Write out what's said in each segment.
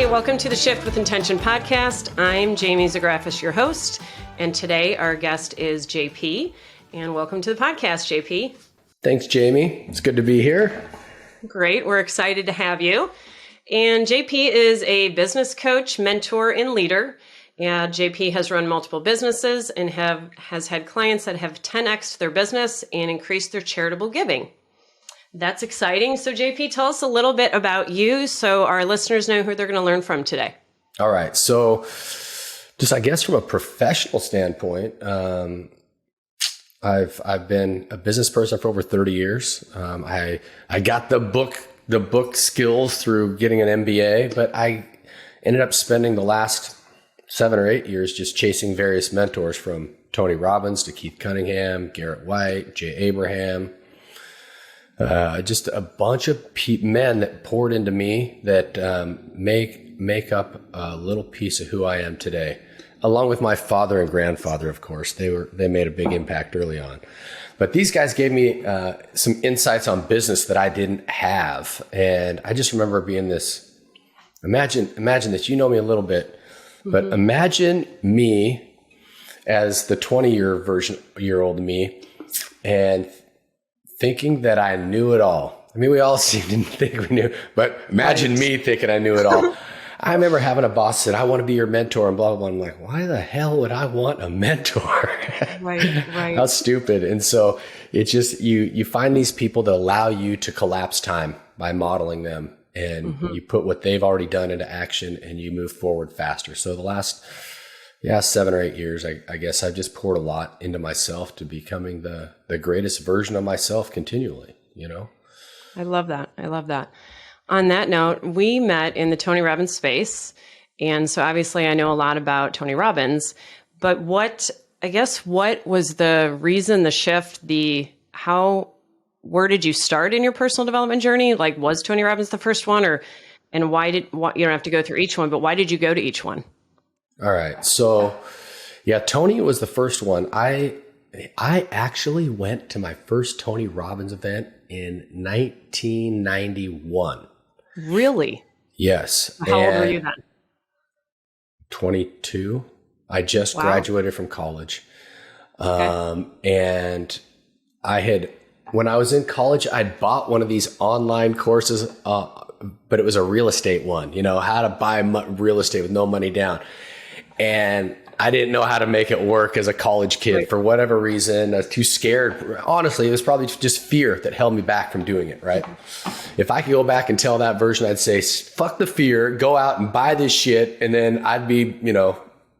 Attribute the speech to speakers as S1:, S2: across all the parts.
S1: Hi, welcome to the Shift with Intention podcast. I'm Jamie Zagrafis, your host, and today our guest is JP. And welcome to the podcast, JP.
S2: Thanks, Jamie. It's good to be here.
S1: Great. We're excited to have you. And JP is a business coach, mentor, and leader. JP has run multiple businesses and has had clients that have 10x'd their business and increased their charitable giving. That's exciting. So JP, tell us a little bit about you so our listeners know who they're going to learn from today.
S2: All right. So just, I guess, from a professional standpoint, I've been a business person for over 30 years. I got the book skills through getting an MBA, but I ended up spending the last 7 or 8 years just chasing various mentors, from Tony Robbins to Keith Cunningham, Garrett White, Jay Abraham. Just a bunch of men that poured into me that make up a little piece of who I am today, along with my father and grandfather, of course. They made a big impact early on. But these guys gave me some insights on business that I didn't have. And I just remember being this, imagine this, you know me a little bit, but imagine me as the 20-year-old me and thinking that I knew it all. I mean, we all seem to think we knew, but imagine me thinking I knew it all. I remember having a boss say, I want to be your mentor and blah, blah, blah. I'm like, why the hell would I want a mentor?
S1: Right.
S2: How stupid. And so it's just, you find these people that allow you to collapse time by modeling them, and you put what they've already done into action and you move forward faster. So the last 7 or 8 years, I guess I've just poured a lot into myself to becoming the greatest version of myself continually, you know?
S1: I love that. On that note, we met in the Tony Robbins space. And so obviously I know a lot about Tony Robbins, but what was the reason, the shift, where did you start in your personal development journey? Like, was Tony Robbins the first one, and you don't have to go through each one, but why did you go to each one?
S2: All right. So Tony was the first one. I actually went to my first Tony Robbins event in 1991.
S1: Really?
S2: Yes.
S1: How old were you then?
S2: 22. I just graduated from college.
S1: Okay.
S2: And when I was in college, I'd bought one of these online courses, but it was a real estate one, how to buy real estate with no money down. And I didn't know how to make it work as a college kid for whatever reason. I was too scared. Honestly, it was probably just fear that held me back from doing it, right? If I could go back and tell that version, I'd say, fuck the fear, go out and buy this shit. And then I'd be,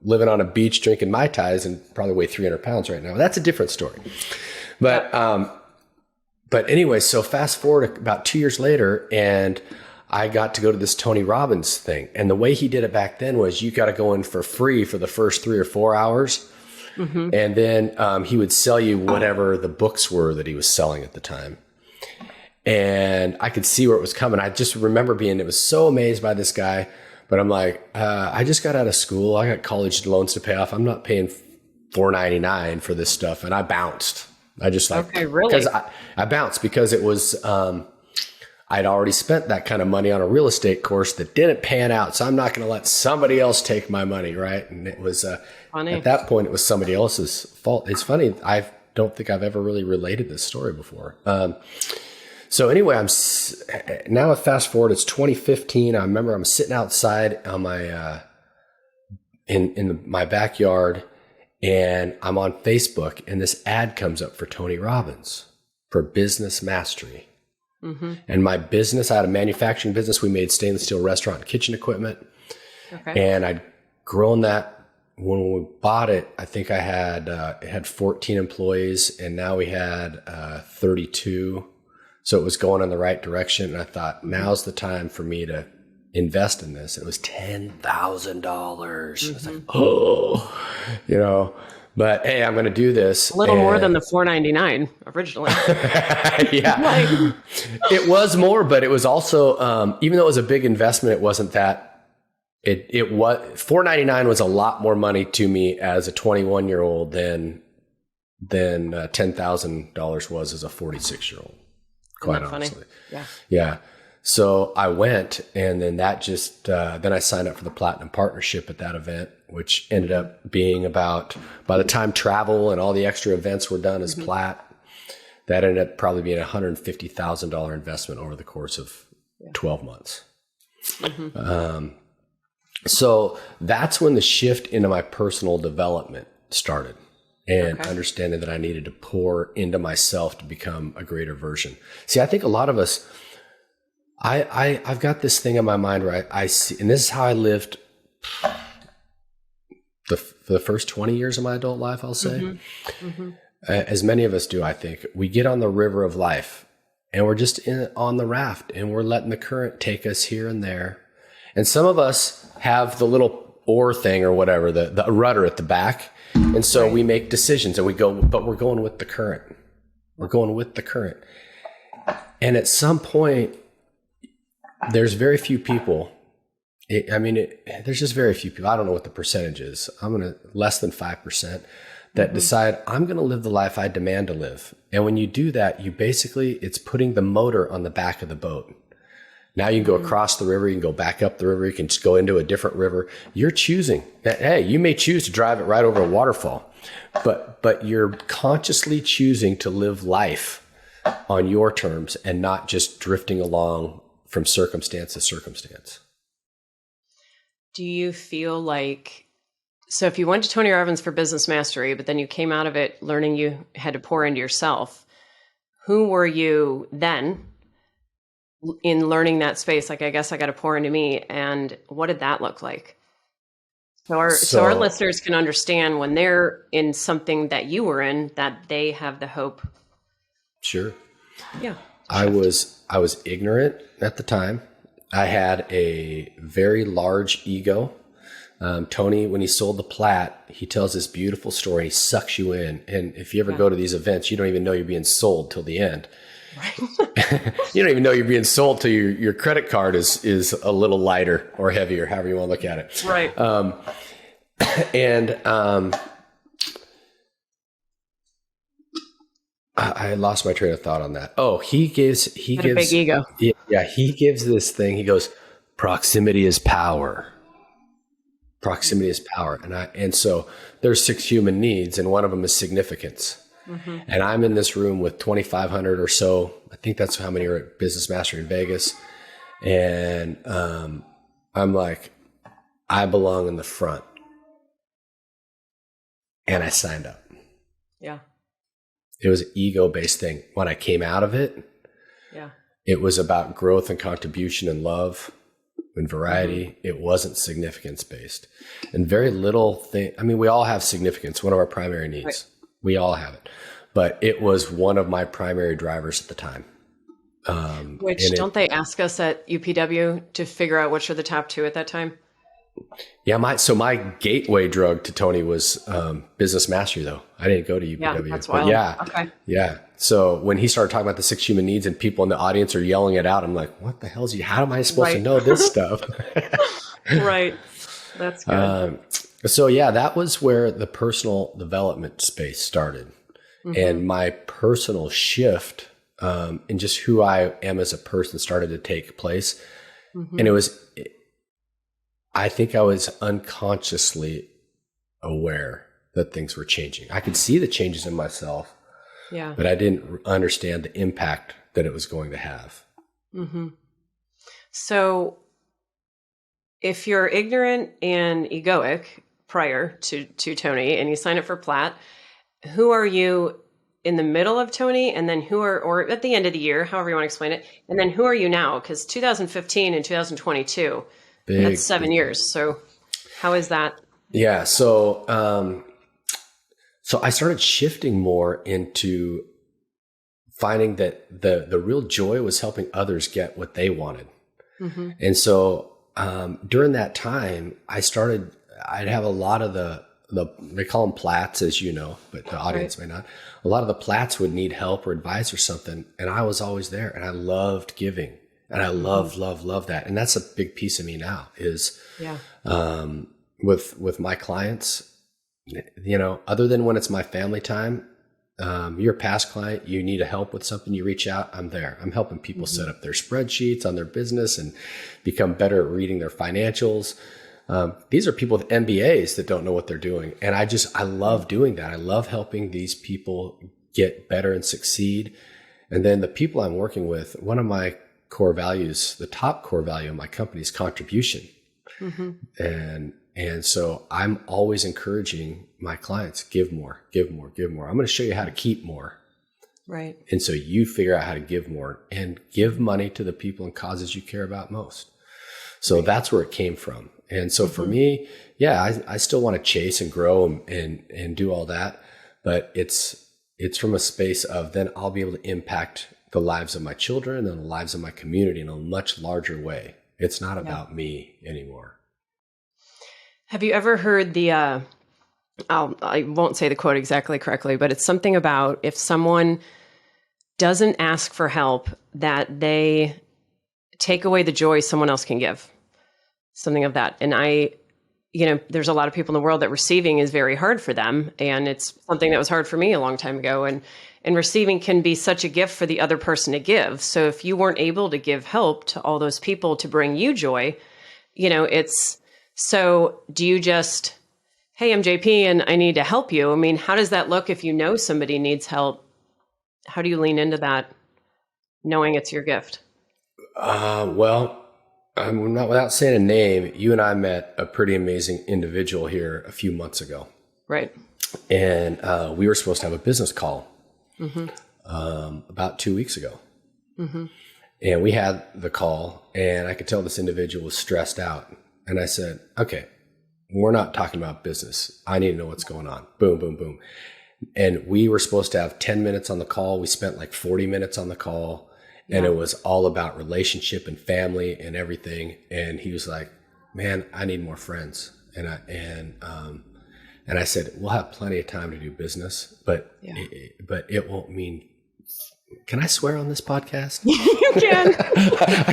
S2: living on a beach drinking Mai Tais and probably weigh 300 pounds right now. That's a different story. But anyway, so fast forward about 2 years later, and I got to go to this Tony Robbins thing. And the way he did it back then was you got to go in for free for the first 3 or 4 hours. And then he would sell you whatever the books were that he was selling at the time. And I could see where it was coming. I just remember it was so amazed by this guy. But I'm like, I just got out of school. I got college loans to pay off. I'm not paying $4.99 for this stuff. And I bounced. I just
S1: okay, really?
S2: Because I bounced because it was, I'd already spent that kind of money on a real estate course that didn't pan out. So I'm not going to let somebody else take my money. Right. And it was,
S1: funny. At
S2: that point, it was somebody else's fault. It's funny. I don't think I've ever really related this story before. So anyway, now fast forward, it's 2015. I remember I'm sitting outside on my, in my backyard, and I'm on Facebook, and this ad comes up for Tony Robbins for business mastery. And my business, I had a manufacturing business. We made stainless steel restaurant and kitchen equipment. Okay. And I'd grown that. When we bought it, I think it had 14 employees, and now we had 32. So it was going in the right direction. And I thought, now's the time for me to invest in this. It was $10,000. I was like, but hey, I'm going to do this.
S1: A little more than the $4.99 originally.
S2: Yeah. It was more, but it was also, even though it was a big investment, it wasn't that. It was $4.99 was a lot more money to me as a 21-year-old than $10,000 was as a 46-year-old. Quite honestly.
S1: Funny? Yeah.
S2: Yeah. So I went, and then that just, then I signed up for the Platinum Partnership at that event, which ended up being about, by the time travel and all the extra events were done as Plat, that ended up probably being a $150,000 investment over the course of 12 months. So that's when the shift into my personal development started, and understanding that I needed to pour into myself to become a greater version. See, I think a lot of us, I've got this thing in my mind where I see, and this is how I lived the first 20 years of my adult life, I'll say. As many of us do, I think. We get on the river of life, and we're just on the raft, and we're letting the current take us here and there. And some of us have the little oar thing or whatever, the rudder at the back. And so we make decisions, and we go, but we're going with the current. We're going with the current. And at some point, there's very few people. There's just very few people. I don't know what the percentage is. Less than 5% that decide, I'm going to live the life I demand to live. And when you do that, it's putting the motor on the back of the boat. Now you can go across the river, you can go back up the river, you can just go into a different river. You're choosing. Hey, you may choose to drive it right over a waterfall, but you're consciously choosing to live life on your terms and not just drifting along from circumstance to circumstance.
S1: Do you feel like, so if you went to Tony Robbins for business mastery, but then you came out of it learning you had to pour into yourself, who were you then in learning that space? Like, I guess I got to pour into me. And what did that look like? So our listeners can understand when they're in something that you were in, that they have the hope.
S2: Sure.
S1: Yeah.
S2: I was ignorant at the time. I had a very large ego. Tony, when he sold the Plat, he tells this beautiful story. He sucks you in. And if you ever go to these events, you don't even know you're being sold till the end. Right. You don't even know you're being sold till your credit card is a little lighter or heavier, however you want to look at it.
S1: Right.
S2: I lost my train of thought on that. Oh, he gives
S1: a big ego.
S2: Yeah, he gives this thing. He goes, proximity is power. Proximity is power. And so there's 6 human needs, and one of them is significance. And I'm in this room with 2,500 or so. I think that's how many are at Business Mastery in Vegas. And I'm like, I belong in the front. And I signed up.
S1: Yeah.
S2: It was an ego-based thing. When I came out of it, it was about growth and contribution and love and variety. It wasn't significance-based. And very little thing. I mean, we all have significance, one of our primary needs. Right. We all have it. But it was one of my primary drivers at the time.
S1: Which don't they ask us at UPW to figure out which are the top 2 at that time?
S2: Yeah, my gateway drug to Tony was business mastery, though. I didn't go to UPW.
S1: Yeah, that's wild.
S2: Yeah. So when he started talking about the 6 human needs and people in the audience are yelling it out, I'm like, what the hell is he? How am I supposed to know this stuff?
S1: Right. That's good.
S2: So yeah, that was where the personal development space started, and my personal shift in just who I am as a person started to take place, and I think I was unconsciously aware that things were changing. I could see the changes in myself, but I didn't understand the impact that it was going to have.
S1: So if you're ignorant and egoic prior to Tony and you sign up for Plat, who are you in the middle of Tony, and then or at the end of the year, however you want to explain it, and then who are you now? Because 2015 and 2022, that's 7 years. So how is that?
S2: Yeah. So I started shifting more into finding that the real joy was helping others get what they wanted. And so during that time, I'd have a lot of they call them plats, as you know, but the audience may not. A lot of the plats would need help or advice or something. And I was always there, and I loved giving, and I love that. And that's a big piece of me now is, with my clients, other than when it's my family time, You're a past client, you need help with something, you reach out, I'm there. I'm helping people set up their spreadsheets on their business and become better at reading their financials. These are people with MBAs that don't know what they're doing. And I love doing that. I love helping these people get better and succeed. And then the people I'm working with, one of my core values, the top core value of my company is contribution. And so I'm always encouraging my clients, give more, give more, give more. I'm going to show you how to keep more.
S1: Right.
S2: And so you figure out how to give more and give money to the people and causes you care about most. So that's where it came from. And so for me, I still want to chase and grow and do all that. But it's from a space of then I'll be able to impact the lives of my children and the lives of my community in a much larger way. It's not about me anymore.
S1: Have you ever heard I won't say the quote exactly correctly, but it's something about if someone doesn't ask for help, that they take away the joy someone else can give. Something of that. And there's a lot of people in the world that receiving is very hard for them. And it's something that was hard for me a long time ago. And receiving can be such a gift for the other person to give. So if you weren't able to give help to all those people to bring you joy, so do you just, hey, I'm JP and I need to help you? I mean, how does that look if you know somebody needs help? How do you lean into that knowing it's your gift?
S2: Well, I'm not, without saying a name, you and I met a pretty amazing individual here a few months ago.
S1: Right.
S2: And we were supposed to have a business call about 2 weeks ago. And we had the call and I could tell this individual was stressed out. And I said, okay, we're not talking about business. I need to know what's going on. Boom, boom, boom. And we were supposed to have 10 minutes on the call. We spent like 40 minutes on the call. And it was all about relationship and family and everything. And he was like, man, I need more friends. And I said, we'll have plenty of time to do business, but it won't mean. Can I swear on this podcast?
S1: You can.
S2: I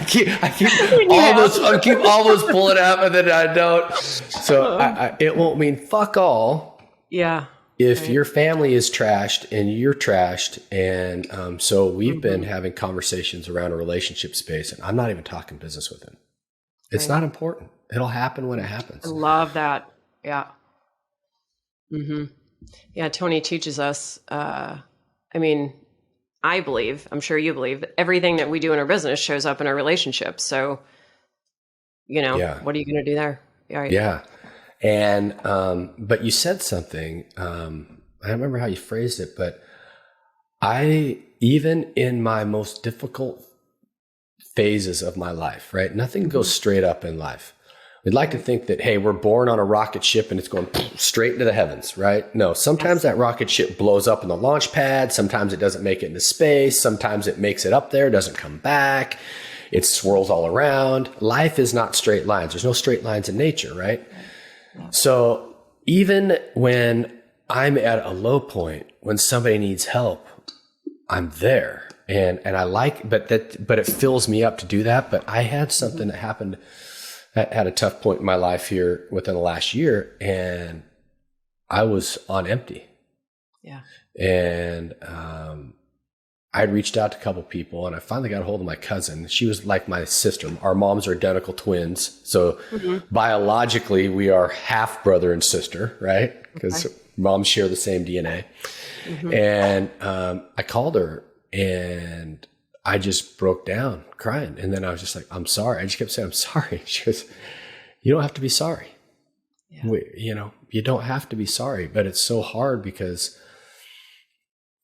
S2: keep almost pulling out, but then I don't. So it won't mean fuck all.
S1: Yeah.
S2: If your family is trashed and you're trashed. And so we've been having conversations around a relationship space, and I'm not even talking business with him. It's not important. It'll happen when it happens.
S1: I love that. Yeah. Yeah. Tony teaches us, I believe, I'm sure you believe, everything that we do in our business shows up in our relationships. So, what are you going to do there? Right.
S2: Yeah. And, but you said something, I don't remember how you phrased it, but even in my most difficult phases of my life, right? Nothing goes straight up in life. We'd like to think that, hey, we're born on a rocket ship and it's going straight into the heavens, right? No, sometimes that rocket ship blows up in the launch pad. Sometimes it doesn't make it into space. Sometimes it makes it up there, doesn't come back. It swirls all around. Life is not straight lines. There's no straight lines in nature, right? So even when I'm at a low point, when somebody needs help, I'm there. And I like, but it fills me up to do that. But I had something that happened. I had a tough point in my life here within the last year, and I was on empty.
S1: Yeah. And
S2: I'd reached out to a couple people, and I finally got a hold of my cousin. She was like my sister. Our moms are identical twins. So biologically, we are half brother and sister, right? Because moms share the same DNA. And I called her, and I just broke down crying. And then I was just like, I'm sorry. I just kept saying, I'm sorry. She goes, you don't have to be sorry. Yeah. You don't have to be sorry, but it's so hard because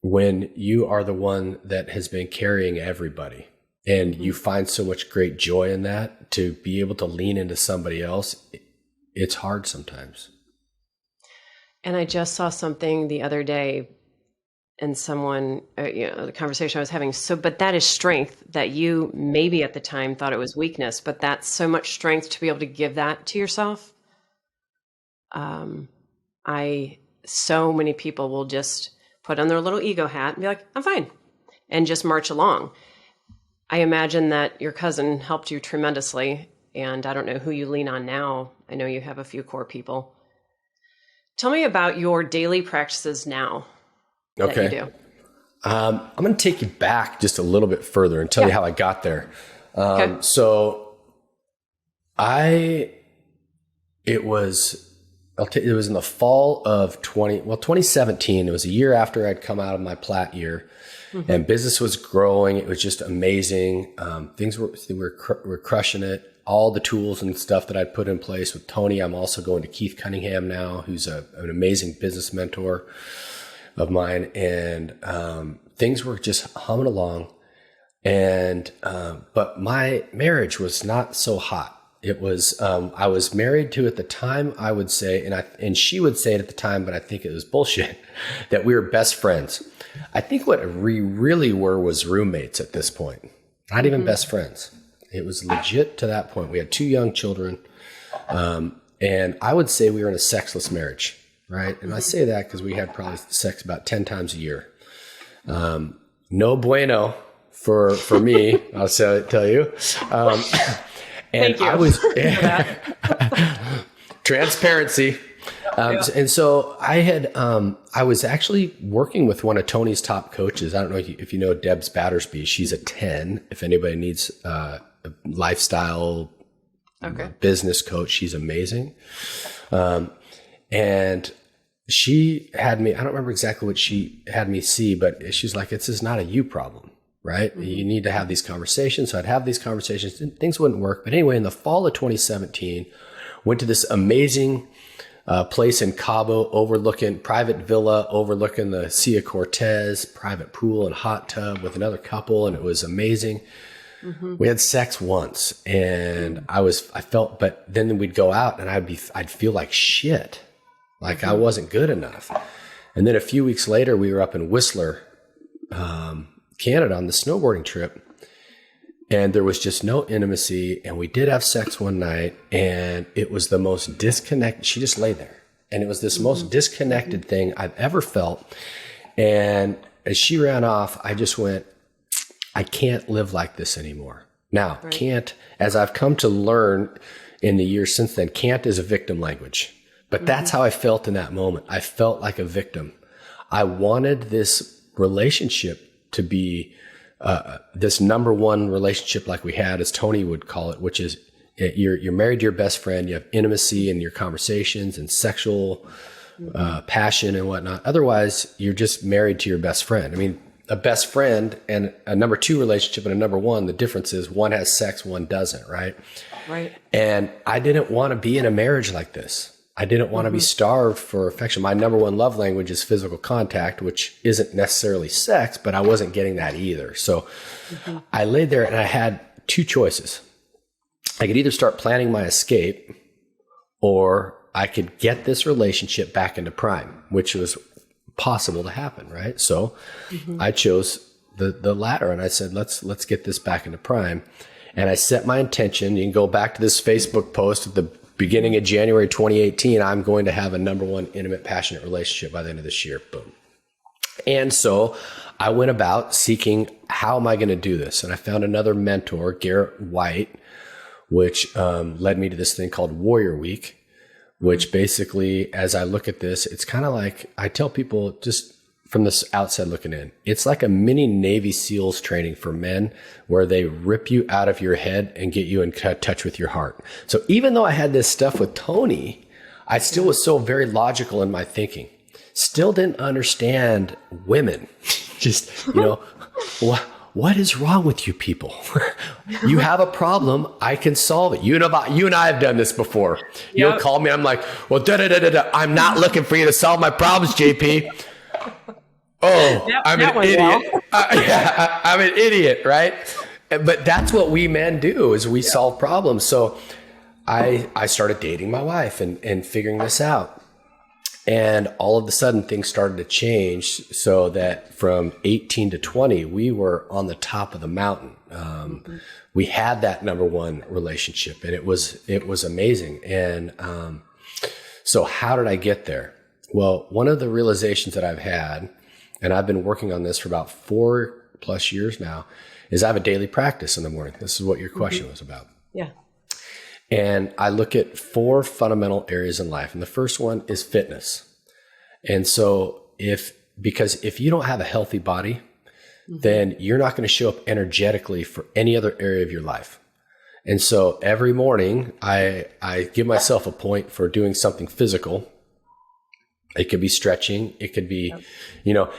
S2: when you are the one that has been carrying everybody and you find so much great joy in that, to be able to lean into somebody else, it's hard sometimes.
S1: And I just saw something the other day, and someone, the conversation I was having. But that is strength that you maybe at the time thought it was weakness, but that's so much strength to be able to give that to yourself. So many people will just put on their little ego hat and be like, I'm fine, and just march along. I imagine that your cousin helped you tremendously, and I don't know who you lean on now. I know you have a few core people. Tell me about your daily practices now. that you do?
S2: I'm going to take you back just a little bit further and tell you how I got there.
S1: Okay.
S2: So it was in the fall of 2017. It was a year after I'd come out of my Platt year, and business was growing. It was just amazing. We were crushing it. All the tools and stuff that I'd put in place with Tony. I'm also going to Keith Cunningham now, who's an amazing business mentor of mine. And things were just humming along. And but my marriage was not so hot. It was I was married to, at the time, I would say, and she would say it at the time, but I think it was bullshit, that we were best friends. I think what we really were was roommates at this point, not even best friends. It was legit to that point. We had 2 young children, and I would say we were in a sexless marriage, right? And I say that because we had probably sex about 10 times a year. No bueno for me, I'll tell you. And
S1: Thank you.
S2: I was transparency. And so I was actually working with one of Tony's top coaches. I don't know if you know Debs Battersby. She's a 10. If anybody needs a lifestyle business coach, she's amazing. And she had me, I don't remember exactly what she had me see, but she's like, this is not a you problem, right? You need to have these conversations. So I'd have these conversations and things wouldn't work. But anyway, in the fall of 2017, went to this amazing place in Cabo, private villa overlooking the Sea of Cortez, private pool and hot tub with another couple. And it was amazing. We had sex once, and I felt, but then we'd go out and I'd feel like shit. Like I wasn't good enough. And then a few weeks later, we were up in Whistler, Canada on the snowboarding trip, and there was just no intimacy. And we did have sex one night, and it was the most disconnected. She just lay there, and it was this most disconnected thing I've ever felt. And as she ran off, I just went, I can't live like this anymore. Now, can't, as I've come to learn in the years since then, can't is a victim language. But that's how I felt in that moment. I felt like a victim. I wanted this relationship to be this number one relationship like we had, as Tony would call it, which is you're married to your best friend. You have intimacy in your conversations and sexual passion and whatnot. Otherwise, you're just married to your best friend. I mean, a best friend and a number 2 relationship and a number 1, the difference is one has sex, one doesn't, right?
S1: Right.
S2: And I didn't want to be in a marriage like this. I didn't want to be starved for affection. My number 1 love language is physical contact, which isn't necessarily sex, but I wasn't getting that either. So I laid there and I had 2 choices. I could either start planning my escape, or I could get this relationship back into prime, which was possible to happen, right? So I chose the latter, and I said, let's get this back into prime. And I set my intention. You can go back to this Facebook post at the beginning of January 2018. I'm going to have a number 1 intimate, passionate relationship by the end of this year. Boom. And so I went about seeking, how am I going to do this? And I found another mentor, Garrett White, which led me to this thing called Warrior Week, which basically, as I look at this, it's kind of like, I tell people just from this outside looking in, it's like a mini Navy SEALs training for men, where they rip you out of your head and get you in touch with your heart. So even though I had this stuff with Tony, I still was so very logical in my thinking. Still didn't understand women. Just, what is wrong with you people? You have a problem, I can solve it. You and I have done this before. You'll call me, I'm like, well, I'm not looking for you to solve my problems, JP. Oh, I'm an idiot. I'm an idiot, right? But that's what we men do, is we solve problems. So I started dating my wife and figuring this out. And all of a sudden things started to change, so that from 18 to 20, we were on the top of the mountain. We had that number 1 relationship, and it was amazing. And so how did I get there? Well, one of the realizations that I've had, and I've been working on this for about 4+ years now, is I have a daily practice in the morning. This is what your question was about.
S1: Yeah.
S2: And I look at 4 fundamental areas in life. And the first one is fitness. And so if because if you don't have a healthy body, then you're not going to show up energetically for any other area of your life. And so every morning I give myself a point for doing something physical. It could be stretching. It could be,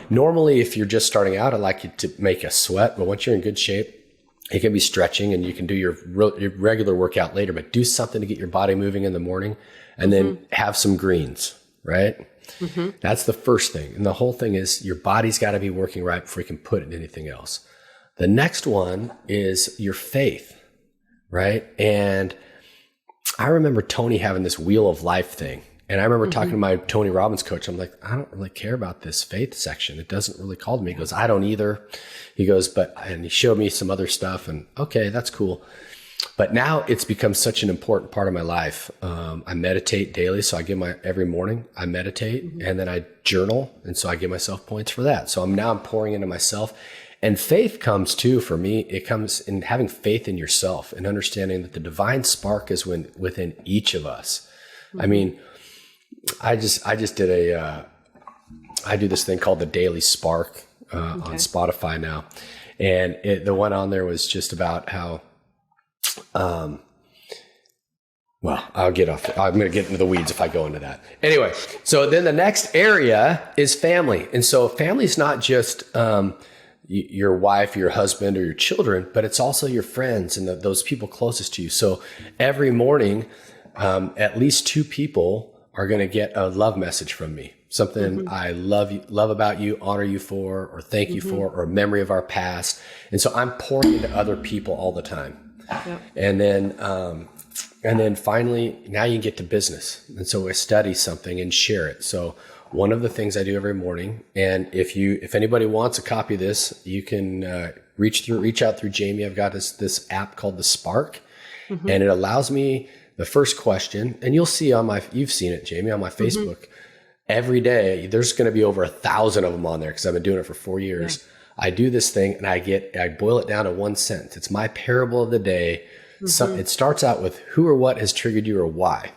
S2: normally if you're just starting out, I like you to make a sweat, but once you're in good shape, it can be stretching and you can do your regular workout later, but do something to get your body moving in the morning and then have some greens, right? That's the first thing. And the whole thing is your body's got to be working right before you can put in anything else. The next one is your faith, right? And I remember Tony having this wheel of life thing. And I remember talking to my Tony Robbins coach. I'm like, I don't really care about this faith section. It doesn't really call to me. He goes, I don't either. He goes, and he showed me some other stuff and okay, that's cool. But now it's become such an important part of my life. I meditate daily. So every morning I meditate and then I journal. And so I give myself points for that. So I'm pouring into myself. And faith comes too, for me, it comes in having faith in yourself and understanding that the divine spark is within each of us. I mean, I did I do this thing called the Daily Spark on Spotify now. And the one on there was just about how, I'll get off. I'm going to get into the weeds if I go into that. Anyway, so then the next area is family. And so family is not just your wife, your husband, or your children, but it's also your friends and those people closest to you. So every morning, at least 2 people are going to get a love message from me. Something I love about you, honor you for, or thank you for, or a memory of our past. And so I'm pouring into other people all the time. Yep. And then finally, now you get to business. And so I study something and share it. So one of the things I do every morning, and if anybody wants a copy of this, you can reach out through Jamie. I've got this app called the Spark, and it allows me the first question, and you'll see you've seen it, Jamie, on my Facebook. Every day, there's going to be over 1,000 of them on there because I've been doing it for 4 years. Yeah. I do this thing and I boil it down to one sentence. It's my parable of the day. It starts out with who or what has triggered you or why.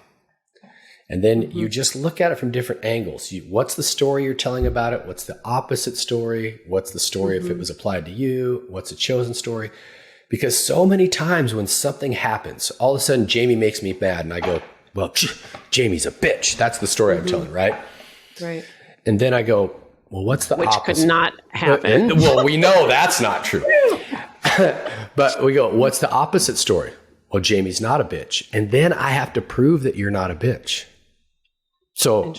S2: And then you just look at it from different angles. What's the story you're telling about it? What's the opposite story? What's the story if it was applied to you? What's a chosen story? Because so many times when something happens, all of a sudden Jamie makes me mad and I go, well, Jamie's a bitch. That's the story I'm telling, right?
S1: Right.
S2: And then I go, well, what's the opposite?
S1: Which could not happen.
S2: Well, we know that's not true. But we go, what's the opposite story? Well, Jamie's not a bitch. And then I have to prove that you're not a bitch. So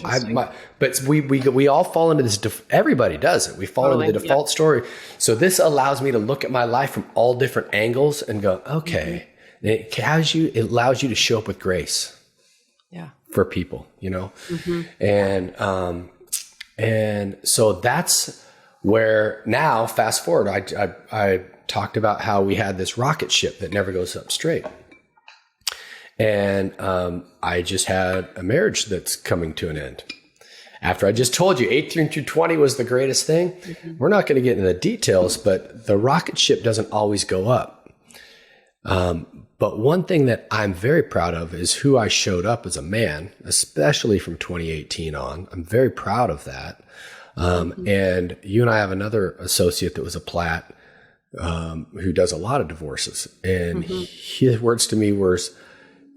S2: but we all fall into this. Everybody does it. We fall into the default story. So this allows me to look at my life from all different angles and go, okay. It allows you to show up with grace. Yeah. For people, and so that's where now fast forward, I talked about how we had this rocket ship that never goes up straight. And I just had a marriage that's coming to an end. After I just told you 18 through 20 was the greatest thing, we're not going to get into the details, but the rocket ship doesn't always go up. But one thing that I'm very proud of is who I showed up as a man, especially from 2018 on. I'm very proud of that. And you and I have another associate that was a Platt who does a lot of divorces. And his words to me were,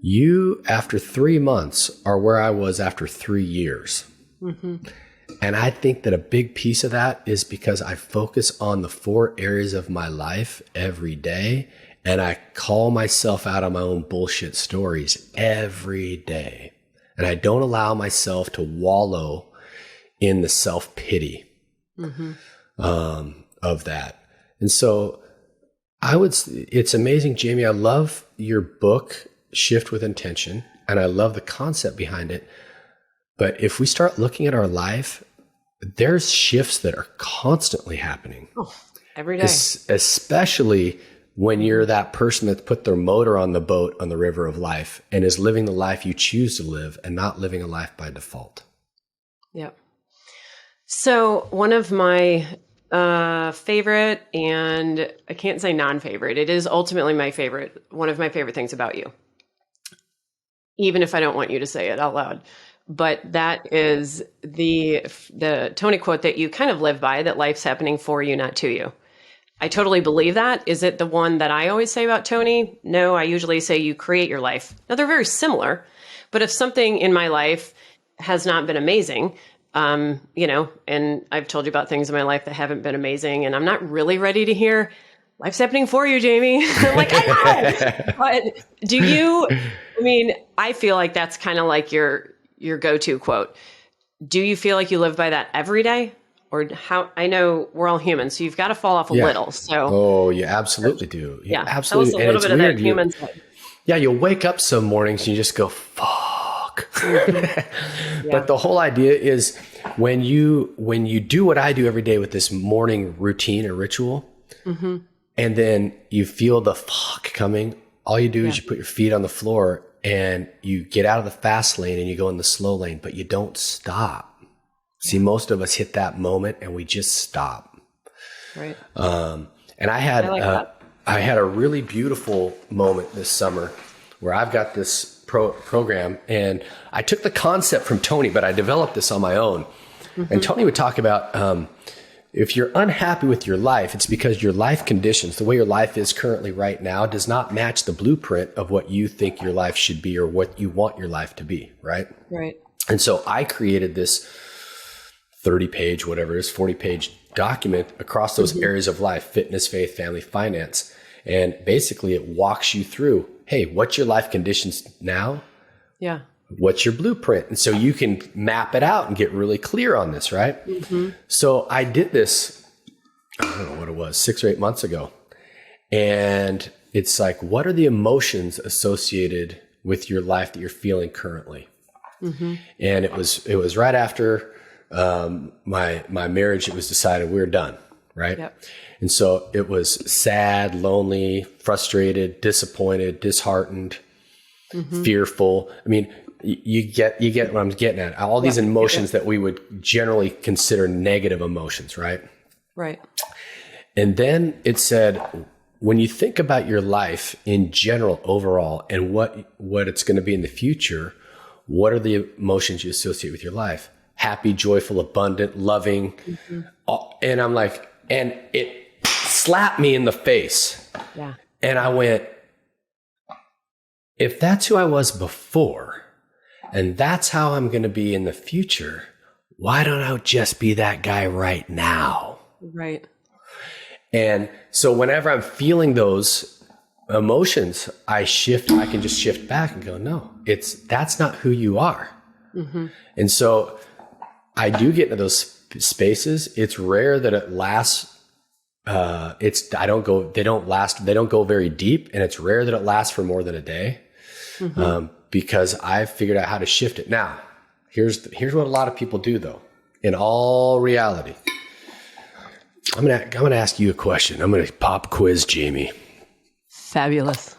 S2: you, after 3 months, are where I was after 3 years. And I think that a big piece of that is because I focus on the 4 areas of my life every day. And I call myself out on my own bullshit stories every day. And I don't allow myself to wallow in the self-pity of that. And so it's amazing, Jamie. I love your book, Shift with Intention, and I love the concept behind it. But if we start looking at our life, there's shifts that are constantly happening. Oh,
S1: every day.
S2: Especially when you're that person that's put their motor on the boat on the river of life and is living the life you choose to live and not living a life by default.
S1: Yep. So one of my favorite, and I can't say non-favorite, it is ultimately my favorite, one of my favorite things about you, even if I don't want you to say it out loud, but that is the Tony quote that you kind of live by, that life's happening for you, not to you. I totally believe that. Is it the one that I always say about Tony? No, I usually say you create your life. Now, they're very similar, but if something in my life has not been amazing, and I've told you about things in my life that haven't been amazing, and I'm not really ready to hear, life's happening for you, Jamie. I'm like, I know. But I feel like that's kind of like your go-to quote. Do you feel like you live by that every day? Or how? I know we're all humans, so you've got to fall off a little. So,
S2: oh, you absolutely do. Absolutely.
S1: Tell us a little bit of that human side.
S2: Yeah, you'll wake up some mornings and you just go, fuck. But the whole idea is when you do what I do every day with this morning routine or ritual, and then you feel the fuck coming, all you do is you put your feet on the floor and you get out of the fast lane and you go in the slow lane, but you don't stop. See, most of us hit that moment and we just stop.
S1: Right.
S2: And I had a really beautiful moment this summer where I've got this program, and I took the concept from Tony, but I developed this on my own. And Tony would talk about if you're unhappy with your life, it's because your life conditions, the way your life is currently right now, does not match the blueprint of what you think your life should be or what you want your life to be. Right.
S1: Right.
S2: And so I created this 30-page, whatever it is, 40-page document across those areas of life: fitness, faith, family, finance. And basically it walks you through, hey, what's your life conditions now? Yeah. What's your blueprint? And so you can map it out and get really clear on this, right? So I did this, I don't know what it was, 6 or 8 months ago. And it's like, what are the emotions associated with your life that you're feeling currently? And it was right after my marriage. It was decided we were done, right? Yep. And so it was sad, lonely, frustrated, disappointed, disheartened, fearful. I mean, you get what I'm getting at. All these emotions that we would generally consider negative emotions, right? Right. And then it said, when you think about your life in general, overall, and what it's going to be in the future, what are the emotions you associate with your life? Happy, joyful, abundant, loving. And I'm like, and it slapped me in the face. Yeah. And I went, if that's who I was before, and that's how I'm going to be in the future, why don't I just be that guy right now? Right. And so whenever I'm feeling those emotions, I can just shift back and go, no, that's not who you are. And so I do get into those spaces. It's rare that it lasts. They don't go very deep, and it's rare that it lasts for more than a day. Because I've figured out how to shift it. Now, here's what a lot of people do though. In all reality, I'm gonna ask you a question. I'm gonna pop quiz Jamie.
S1: Fabulous.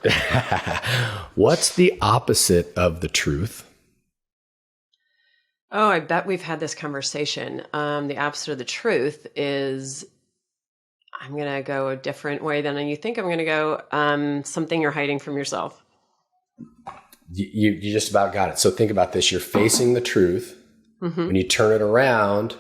S2: What's the opposite of the truth?
S1: Oh, I bet we've had this conversation. The opposite of the truth is, I'm going to go a different way than you think I'm going to go. Something you're hiding from yourself.
S2: You just about got it. So think about this. You're facing the truth. When you turn it around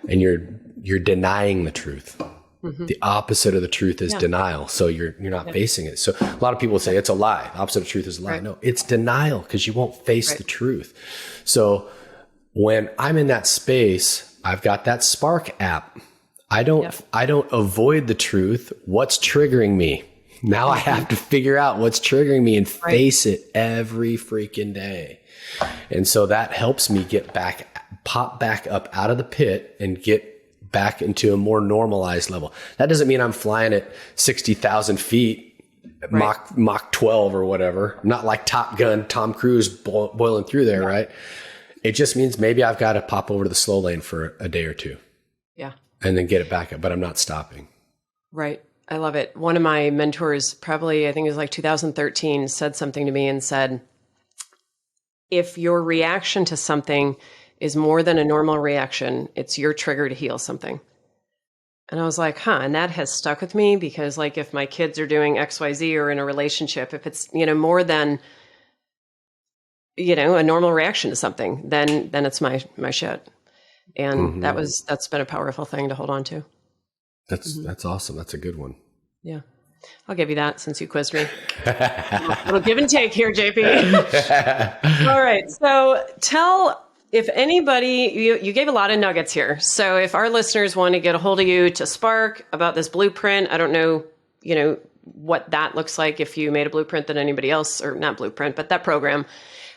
S2: and you're denying the truth. The opposite of the truth is denial. So you're not facing it. So a lot of people say it's a lie. The opposite of truth is a lie. Right. No, it's denial, because you won't face the truth. So when I'm in that space, I've got that Spark app. I don't avoid the truth. What's triggering me? Now I have to figure out what's triggering me and face it every freaking day. And so that helps me pop back up out of the pit and get back into a more normalized level. That doesn't mean I'm flying at 60,000 feet, Mach 12 or whatever. I'm not like Top Gun, Tom Cruise boiling through there, right? It just means maybe I've got to pop over to the slow lane for a day or two. Yeah. And then get it back up, but I'm not stopping. Right. I love it. One of my mentors, probably, I think it was like 2013, said something to me and said, if your reaction to something is more than a normal reaction, it's your trigger to heal something. And I was like, and that has stuck with me, because like if my kids are doing XYZ or in a relationship, if it's, more than
S1: a normal reaction to something, then it's my shit. And that's been a powerful thing to hold on to.
S2: That's awesome. That's a good one.
S1: Yeah. I'll give you that since you quizzed me. A little give and take here, JP. All right. So if anybody, you gave a lot of nuggets here. So if our listeners want to get a hold of you to Spark about this blueprint, I don't know, what that looks like if you made a blueprint that anybody else, or not blueprint, but that program,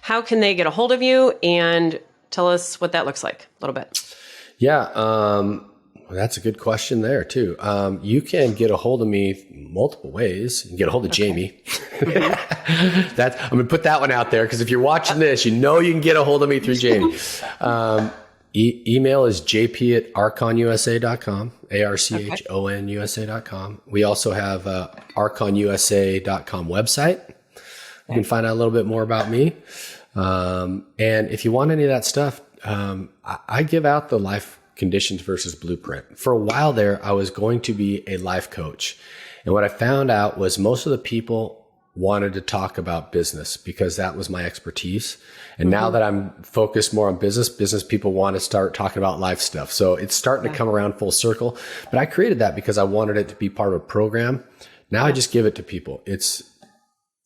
S1: how can they get a hold of you, and tell us what that looks like a little bit?
S2: Yeah. That's a good question there too. You can get a hold of me multiple ways. You can get a hold of Jamie. I'm going to put that one out there, because if you're watching this, you can get a hold of me through Jamie. Email is jp@archonusa.com, ARCHONUSA.com. We also have archonusa.com website. You can find out a little bit more about me. And if you want any of that stuff, I give out the life conditions versus blueprint. For a while there, I was going to be a life coach. And what I found out was most of the people wanted to talk about business, because that was my expertise. And now that I'm focused more on business people want to start talking about life stuff. So it's starting to come around full circle. But I created that because I wanted it to be part of a program. Now I just give it to people. It's,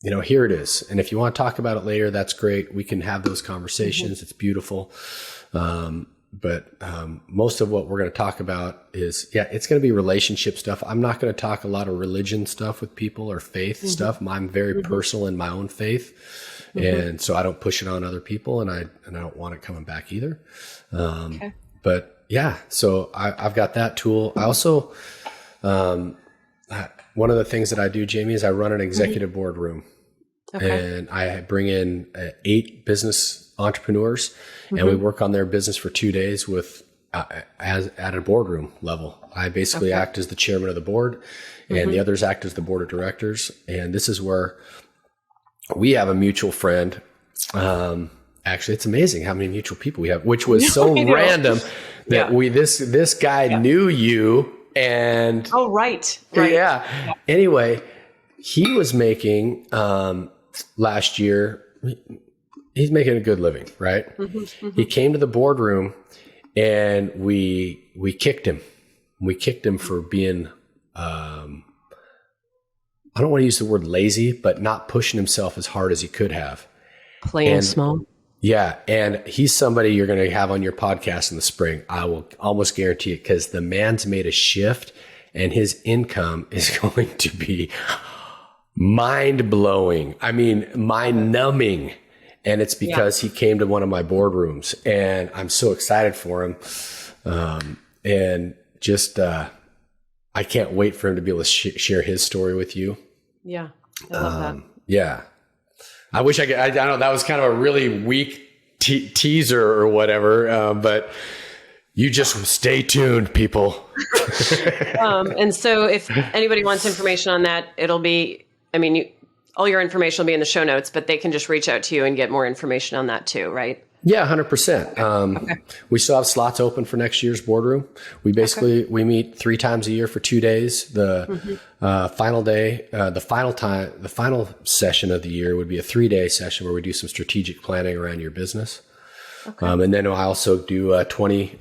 S2: here it is. And if you want to talk about it later, that's great. We can have those conversations. It's beautiful. But most of what we're going to talk about is, it's going to be relationship stuff. I'm not going to talk a lot of religion stuff with people or faith stuff. I'm very personal in my own faith. And so I don't push it on other people, and I don't want it coming back either. But so I've got that tool. I also, one of the things that I do, Jamie, is I run an executive board room. And I bring in 8 business entrepreneurs, and we work on their business for 2 days with at a boardroom level. I basically act as the chairman of the board, and the others act as the board of directors. And this is where we have a mutual friend. Actually, it's amazing how many mutual people we have, which was so random that this guy knew you. And
S1: right.
S2: Anyway, he was making last year, he's making a good living, right? He came to the boardroom, and we kicked him. We kicked him for being, I don't want to use the word lazy, but not pushing himself as hard as he could have.
S1: Playing small.
S2: Yeah. And he's somebody you're going to have on your podcast in the spring. I will almost guarantee it, because the man's made a shift, and his income is going to be mind blowing. I mean, mind numbing. And it's because he came to one of my boardrooms, and I'm so excited for him. And just, I can't wait for him to be able to share his story with you.
S1: Yeah. I love that.
S2: Yeah. I wish I could, I don't know, that was kind of a really weak teaser or whatever. But you just stay tuned, people.
S1: And so if anybody wants information on that, it'll be, all your information will be in the show notes, but they can just reach out to you and get more information on that too, right?
S2: Yeah, 100%. We still have slots open for next year's boardroom. We basically, we meet 3 times a year for 2 days. The final day, the final session of the year would be a 3-day session where we do some strategic planning around your business. And then I also do 20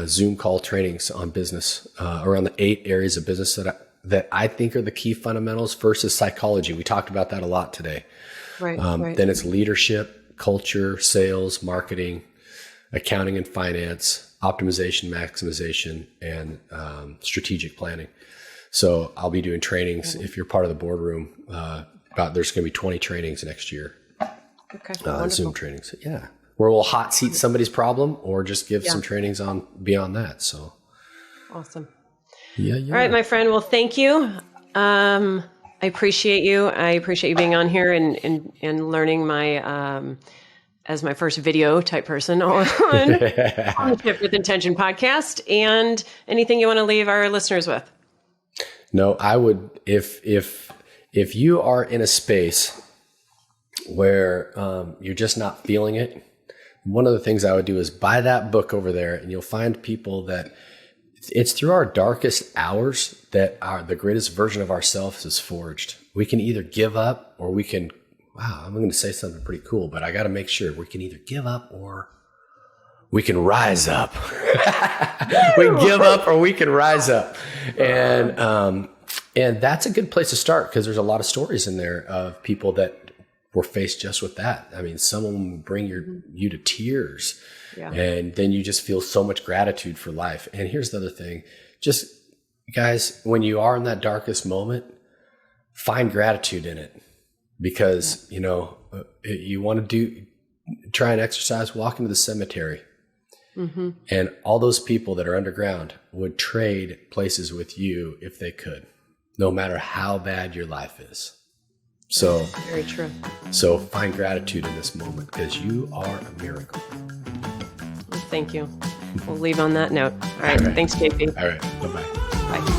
S2: Zoom call trainings on business, around the 8 areas of business that I think are the key fundamentals versus psychology. We talked about that a lot today.
S1: Right.
S2: Then it's leadership, culture, sales, marketing, accounting and finance, optimization, maximization, and strategic planning. So I'll be doing trainings if you're part of the boardroom. There's going to be 20 trainings next year. Zoom trainings. Yeah. Where we'll hot seat somebody's problem or just give some trainings on beyond that. So
S1: awesome.
S2: Yeah.
S1: All right, my friend. Well, thank you. I appreciate you. I appreciate you being on here and learning my, as my first video type person on the Shift with Intention podcast. And anything you want to leave our listeners with?
S2: No, I would, if you are in a space where you're just not feeling it, one of the things I would do is buy that book over there, and you'll find people that it's through our darkest hours that the greatest version of ourselves is forged. We can either give up or we can wow, I'm going to say something pretty cool, but I got to make sure we can either give up or we can rise up. We can give up or we can rise up. And that's a good place to start, because there's a lot of stories in there of people that were faced just with that. I mean, some of them will bring you to tears. Yeah. And then you just feel so much gratitude for life. And here's the other thing. Just, guys, when you are in that darkest moment, find gratitude in it. Because, you know, you want to try and exercise, walk into the cemetery. Mm-hmm. And all those people that are underground would trade places with you if they could, no matter how bad your life is. So
S1: very true.
S2: So find gratitude in this moment, because you are a miracle.
S1: Thank you. We'll leave on that note. All right. Thanks, JP.
S2: All right. Bye-bye.
S1: Bye.